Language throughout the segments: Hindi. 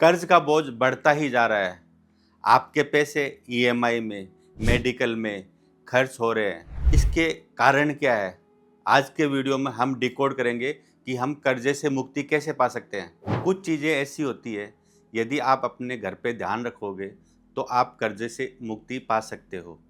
कर्ज का बोझ बढ़ता ही जा रहा है। आपके पैसे ईएमआई में, मेडिकल में खर्च हो रहे हैं। इसके कारण क्या है? आज के वीडियो में हम डिकोड करेंगे कि हम कर्जे से मुक्ति कैसे पा सकते हैं। कुछ चीज़ें ऐसी होती है, यदि आप अपने घर पे ध्यान रखोगे तो आप कर्जे से मुक्ति पा सकते हो।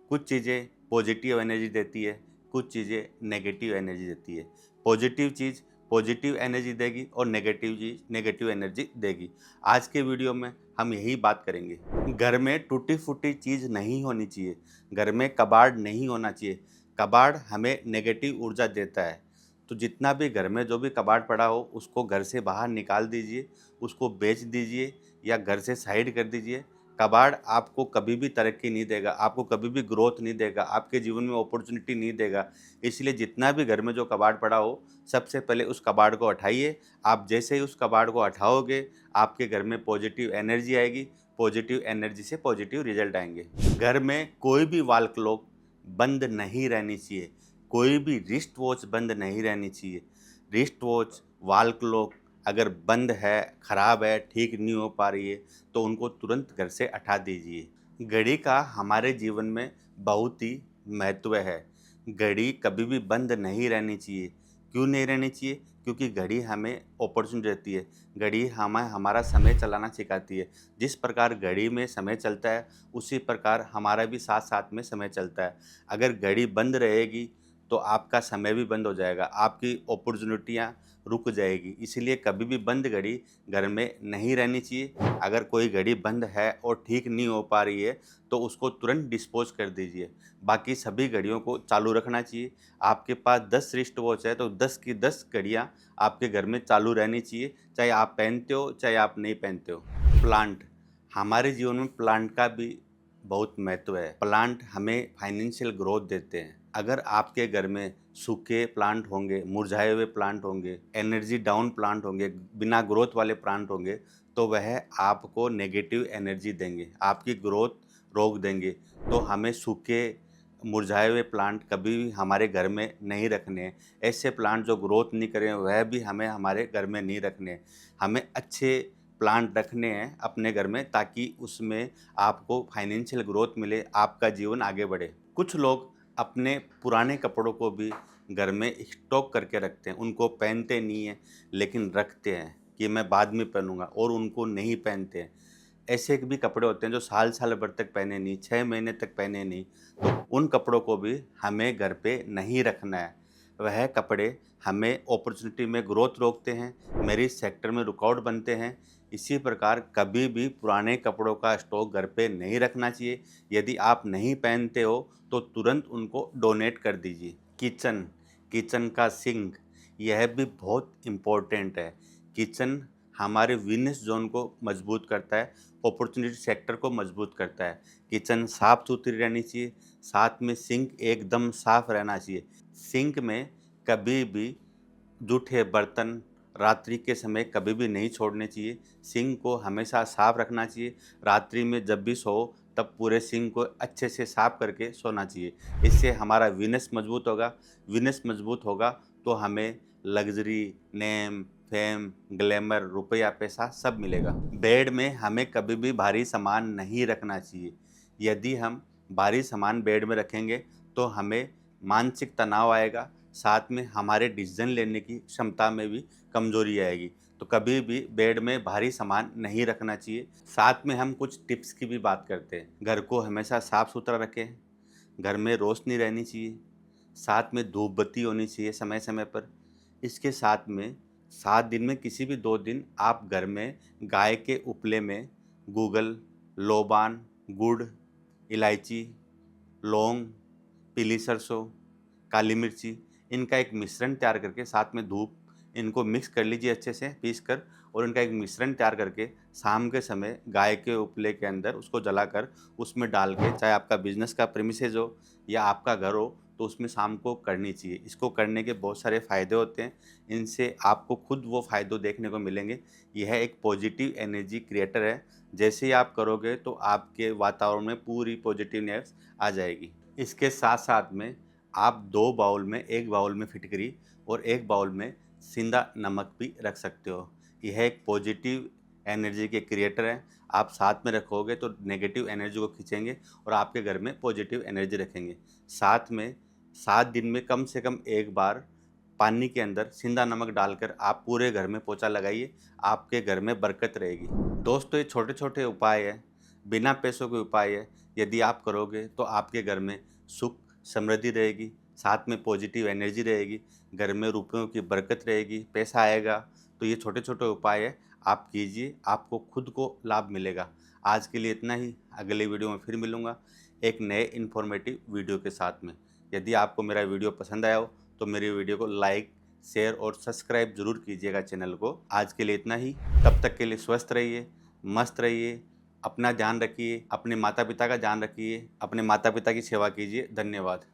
कुछ चीज़ें पॉजिटिव एनर्जी देती है, कुछ चीज़ें नेगेटिव एनर्जी देती है। पॉजिटिव चीज़ पॉजिटिव एनर्जी देगी और नेगेटिव चीज़ नेगेटिव एनर्जी देगी। आज के वीडियो में हम यही बात करेंगे। घर में टूटी-फूटी चीज़ नहीं होनी चाहिए, घर में कबाड़ नहीं होना चाहिए। कबाड़ हमें नेगेटिव ऊर्जा देता है, तो जितना भी घर में जो भी कबाड़ पड़ा हो उसको घर से बाहर निकाल दीजिए, उसको बेच दीजिए या घर से साइड कर दीजिए। कबाड़ आपको कभी भी तरक्की नहीं देगा, आपको कभी भी ग्रोथ नहीं देगा, आपके जीवन में अपॉर्चुनिटी नहीं देगा। इसलिए जितना भी घर में जो कबाड़ पड़ा हो, सबसे पहले उस कबाड़ को हटाइए। आप जैसे ही उस कबाड़ को हटाओगे, आपके घर में पॉजिटिव एनर्जी आएगी, पॉजिटिव एनर्जी से पॉजिटिव रिजल्ट आएँगे। घर में कोई भी वॉल क्लॉक बंद नहीं रहनी चाहिए, कोई भी रिस्ट वॉच बंद नहीं रहनी चाहिए। रिस्ट वॉच, वॉल क्लॉक अगर बंद है, ख़राब है, ठीक नहीं हो पा रही है, तो उनको तुरंत घर से हटा दीजिए। घड़ी का हमारे जीवन में बहुत ही महत्व है। घड़ी कभी भी बंद नहीं रहनी चाहिए। क्यों नहीं रहनी चाहिए? क्योंकि घड़ी हमें अपॉर्चुनिटी देती है। घड़ी हमें हमारा समय चलाना सिखाती है। जिस प्रकार घड़ी में समय चलता है, उसी प्रकार हमारा भी साथ-साथ में समय चलता है। अगर घड़ी बंद रहेगी, तो आपका समय भी बंद हो जाएगा, आपकी अपॉर्चुनिटियाँ रुक जाएगी। इसीलिए कभी भी बंद घड़ी घर में नहीं रहनी चाहिए। अगर कोई घड़ी बंद है और ठीक नहीं हो पा रही है, तो उसको तुरंत डिस्पोज़ कर दीजिए। बाकी सभी घड़ियों को चालू रखना चाहिए। आपके पास 10 रिस्ट वॉच है, तो 10 की 10 घड़ियाँ आपके घर में चालू रहनी चाहिए, चाहे आप पहनते हो, चाहे आप नहीं पहनते हो। प्लांट, हमारे जीवन में प्लांट का भी बहुत महत्व है। प्लांट हमें फाइनेंशियल ग्रोथ देते हैं। अगर आपके घर में सूखे प्लांट होंगे, मुरझाए हुए प्लांट होंगे, एनर्जी डाउन प्लांट होंगे, बिना ग्रोथ वाले प्लांट होंगे, तो वह आपको नेगेटिव एनर्जी देंगे, आपकी ग्रोथ रोक देंगे। तो हमें सूखे मुरझाए हुए प्लांट कभी भी हमारे घर में नहीं रखने हैं। ऐसे प्लांट जो ग्रोथ नहीं करें, वह भी हमें हमारे घर में नहीं रखने हैं। हमें अच्छे प्लांट रखने हैं अपने घर में, ताकि उसमें आपको फाइनेंशियल ग्रोथ मिले, आपका जीवन आगे बढ़े। कुछ लोग अपने पुराने कपड़ों को भी घर में स्टॉक करके रखते हैं, उनको पहनते नहीं हैं, लेकिन रखते हैं कि मैं बाद में पहनूँगा, और उनको नहीं पहनते हैं। ऐसे भी कपड़े होते हैं जो साल-साल भर तक पहने नहीं, 6 महीने तक पहने नहीं, तो उन कपड़ों को भी हमें घर पे नहीं रखना है। वह कपड़े हमें अपॉर्चुनिटी में ग्रोथ रोकते हैं, मेरिट सेक्टर में रुकावट बनते हैं। इसी प्रकार कभी भी पुराने कपड़ों का स्टॉक घर पे नहीं रखना चाहिए। यदि आप नहीं पहनते हो, तो तुरंत उनको डोनेट कर दीजिए। किचन, किचन का सिंक, यह भी बहुत इम्पोर्टेंट है। किचन हमारे वीनस ज़ोन को मजबूत करता है, अपॉर्चुनिटी सेक्टर को मजबूत करता है। किचन साफ़-सुथरी रहनी चाहिए, साथ में सिंक एकदम साफ़ रहना चाहिए। सिंक में कभी भी जूठे बर्तन रात्रि के समय कभी भी नहीं छोड़ने चाहिए। सिंक को हमेशा साफ़ रखना चाहिए। रात्रि में जब भी सोओ, तब पूरे सिंक को अच्छे से साफ़ करके सोना चाहिए। इससे हमारा वीनस मजबूत होगा। वीनस मजबूत होगा तो हमें लग्ज़री, नेम, फेम, ग्लैमर, रुपया, पैसा सब मिलेगा। बेड में हमें कभी भी भारी सामान नहीं रखना चाहिए। यदि हम भारी सामान बेड में रखेंगे, तो हमें मानसिक तनाव आएगा, साथ में हमारे डिसीजन लेने की क्षमता में भी कमज़ोरी आएगी। तो कभी भी बेड में भारी सामान नहीं रखना चाहिए। साथ में हम कुछ टिप्स की भी बात करते हैं। घर को हमेशा साफ़-सुथरा रखें, घर में रोशनी रहनी चाहिए, साथ में धूप बत्ती होनी चाहिए समय-समय पर। इसके साथ में 7 दिन में किसी भी 2 दिन आप घर में गाय के उपले में गूगल, लोबान, गुड़, इलायची, लौंग, पीली सरसों, काली मिर्ची, इनका एक मिश्रण तैयार करके, साथ में धूप, इनको मिक्स कर लीजिए अच्छे से पीस कर, और इनका एक मिश्रण तैयार करके शाम के समय गाय के उपले के अंदर उसको जलाकर उसमें डाल के, चाहे आपका बिजनेस का प्रीमिसेस हो या आपका घर हो, तो उसमें शाम को करनी चाहिए। इसको करने के बहुत सारे फ़ायदे होते हैं। इनसे आपको खुद वो फ़ायदे देखने को मिलेंगे। यह एक पॉजिटिव एनर्जी क्रिएटर है। जैसे ही आप करोगे, तो आपके वातावरण में पूरी पॉजिटिवनेस आ जाएगी। इसके साथ-साथ में आप 2 बाउल में, 1 बाउल में फिटकरी और 1 बाउल में सिंधा नमक भी रख सकते हो। यह एक पॉजिटिव एनर्जी के क्रिएटर हैं। आप साथ में रखोगे तो नेगेटिव एनर्जी को खींचेंगे और आपके घर में पॉजिटिव एनर्जी रखेंगे। साथ में 7 दिन में कम से कम एक बार पानी के अंदर सिंधा नमक डालकर आप पूरे घर में पोछा लगाइए, आपके घर में बरकत रहेगी। दोस्तों, ये छोटे छोटे उपाय हैं, बिना पैसों के उपाय है। यदि आप करोगे तो आपके घर में सुख समृद्धि रहेगी, साथ में पॉजिटिव एनर्जी रहेगी, घर में रुपयों की बरकत रहेगी, पैसा आएगा। तो ये छोटे छोटे उपाय है, आप कीजिए, आपको खुद को लाभ मिलेगा। आज के लिए इतना ही, अगले वीडियो में फिर मिलूँगा एक नए इन्फॉर्मेटिव वीडियो के साथ में। यदि आपको मेरा वीडियो पसंद आया हो तो मेरे वीडियो को लाइक, शेयर और सब्सक्राइब जरूर कीजिएगा चैनल को। आज के लिए इतना ही, तब तक के लिए स्वस्थ रहिए, मस्त रहिए, अपना ध्यान रखिए, अपने माता पिता का ध्यान रखिए, अपने माता पिता की सेवा कीजिए। धन्यवाद।